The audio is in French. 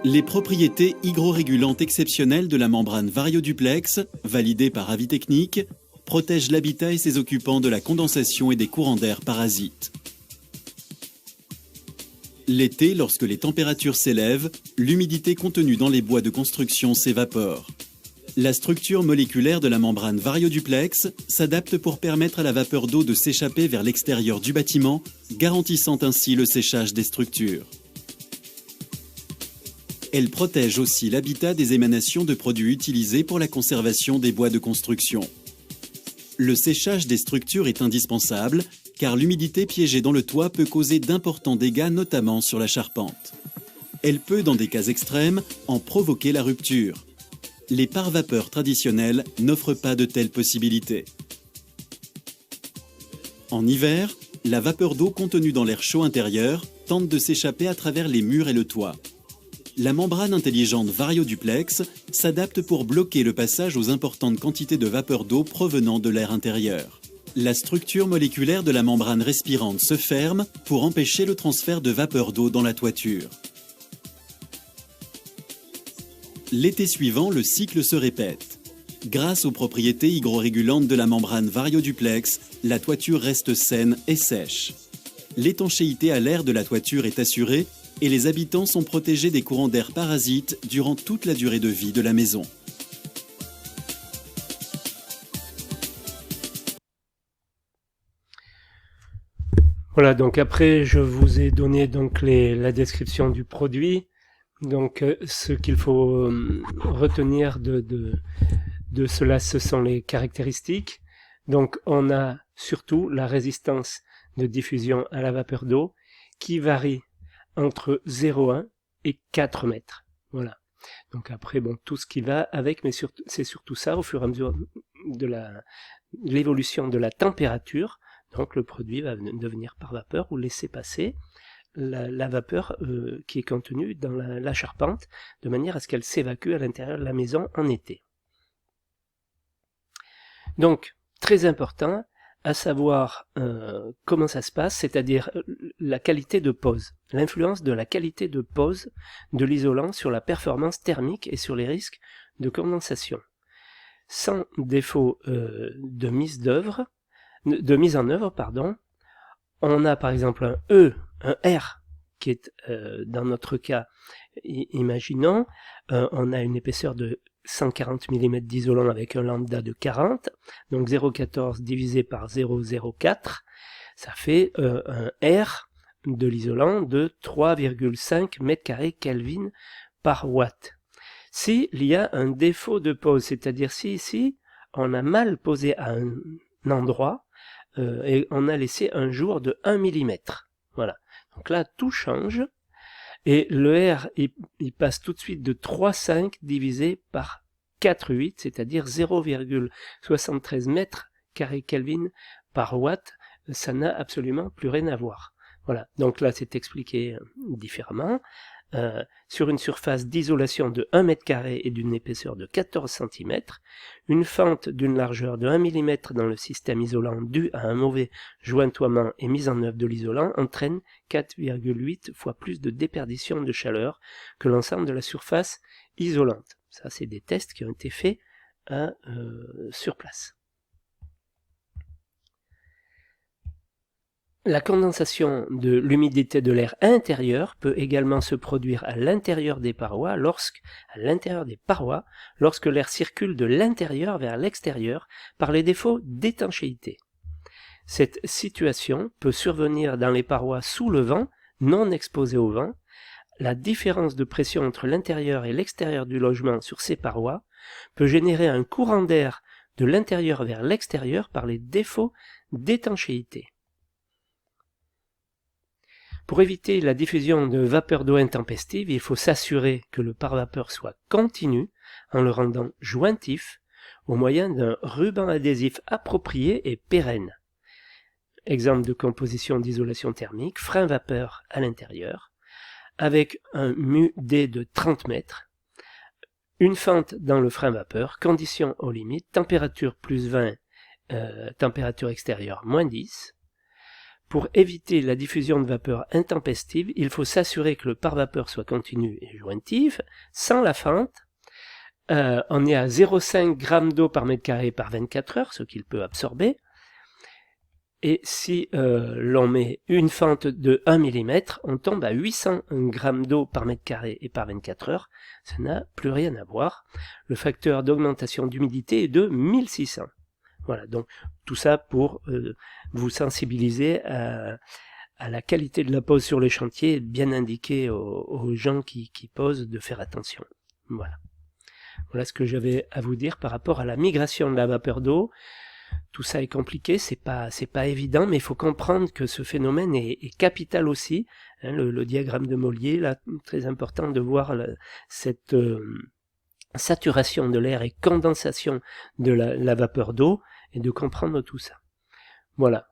Les propriétés hygrorégulantes exceptionnelles de la membrane varioduplex, validées par avis technique, protègent l'habitat et ses occupants de la condensation et des courants d'air parasites. L'été, lorsque les températures s'élèvent, l'humidité contenue dans les bois de construction s'évapore. La structure moléculaire de la membrane varioduplex s'adapte pour permettre à la vapeur d'eau de s'échapper vers l'extérieur du bâtiment, garantissant ainsi le séchage des structures. Elle protège aussi l'habitat des émanations de produits utilisés pour la conservation des bois de construction. Le séchage des structures est indispensable car l'humidité piégée dans le toit peut causer d'importants dégâts, notamment sur la charpente. Elle peut, dans des cas extrêmes, en provoquer la rupture. Les pare-vapeurs traditionnels n'offrent pas de telles possibilités. En hiver, la vapeur d'eau contenue dans l'air chaud intérieur tente de s'échapper à travers les murs et le toit. La membrane intelligente varioduplex s'adapte pour bloquer le passage aux importantes quantités de vapeur d'eau provenant de l'air intérieur. La structure moléculaire de la membrane respirante se ferme pour empêcher le transfert de vapeur d'eau dans la toiture. L'été suivant, le cycle se répète. Grâce aux propriétés hygrorégulantes de la membrane varioduplex, la toiture reste saine et sèche. L'étanchéité à l'air de la toiture est assurée et les habitants sont protégés des courants d'air parasites durant toute la durée de vie de la maison. Voilà, donc après je vous ai donné donc la description du produit. Donc ce qu'il faut retenir de cela, ce sont les caractéristiques. Donc on a surtout la résistance de diffusion à la vapeur d'eau qui varie entre 0,1 et 4 mètres. Voilà. Donc après, bon, tout ce qui va avec, mais c'est surtout ça, au fur et à mesure de l'évolution de la température, donc le produit va devenir par vapeur ou laisser passer la vapeur qui est contenue dans la charpente, de manière à ce qu'elle s'évacue à l'intérieur de la maison en été. Donc, très important, à savoir comment ça se passe, c'est-à-dire la qualité de pose, l'influence de la qualité de pose de l'isolant sur la performance thermique et sur les risques de condensation. Sans défaut de mise en œuvre, on a par exemple un E, un R, qui est dans notre cas, imaginons, on a une épaisseur de 140 mm d'isolant avec un lambda de 40, donc 0,14 divisé par 0,04, ça fait un R de l'isolant de 3,5 m² Kelvin par watt. S'il y a un défaut de pose, c'est-à-dire si ici on a mal posé à un endroit et on a laissé un jour de 1 mm, voilà. Donc là tout change. Et le R, il passe tout de suite de 3,5 divisé par 4,8, c'est-à-dire 0,73 m² Kelvin par watt. Ça n'a absolument plus rien à voir. Voilà, donc là c'est expliqué différemment. Sur une surface d'isolation de 1 m² et d'une épaisseur de 14 cm, une fente d'une largeur de 1 mm dans le système isolant due à un mauvais jointoiement et mise en œuvre de l'isolant entraîne 4,8 fois plus de déperdition de chaleur que l'ensemble de la surface isolante. Ça, c'est des tests qui ont été faits sur place. La condensation de l'humidité de l'air intérieur peut également se produire à l'intérieur des parois lorsque l'air circule de l'intérieur vers l'extérieur par les défauts d'étanchéité. Cette situation peut survenir dans les parois sous le vent, non exposées au vent. La différence de pression entre l'intérieur et l'extérieur du logement sur ces parois peut générer un courant d'air de l'intérieur vers l'extérieur par les défauts d'étanchéité. Pour éviter la diffusion de vapeur d'eau intempestive, il faut s'assurer que le pare-vapeur soit continu en le rendant jointif au moyen d'un ruban adhésif approprié et pérenne. Exemple de composition d'isolation thermique, frein vapeur à l'intérieur, avec un mu-D de 30 mètres, une fente dans le frein vapeur, conditions aux limites, température plus 20, température extérieure moins 10, Pour éviter la diffusion de vapeur intempestive, il faut s'assurer que le pare-vapeur soit continu et jointif, sans la fente. On est à 0,5 g d'eau par mètre carré par 24 heures, ce qu'il peut absorber. Et si l'on met une fente de 1 mm, on tombe à 800 g d'eau par mètre carré et par 24 heures. Ça n'a plus rien à voir. Le facteur d'augmentation d'humidité est de 1600. Voilà, donc tout ça pour vous sensibiliser à la qualité de la pose sur le chantier et bien indiquer aux gens qui posent de faire attention. Voilà. Voilà ce que j'avais à vous dire par rapport à la migration de la vapeur d'eau. Tout ça est compliqué, c'est pas évident, mais il faut comprendre que ce phénomène est capital aussi. Hein, le diagramme de Mollier, là, très important de voir cette saturation de l'air et condensation de la vapeur d'eau et de comprendre tout ça. Voilà.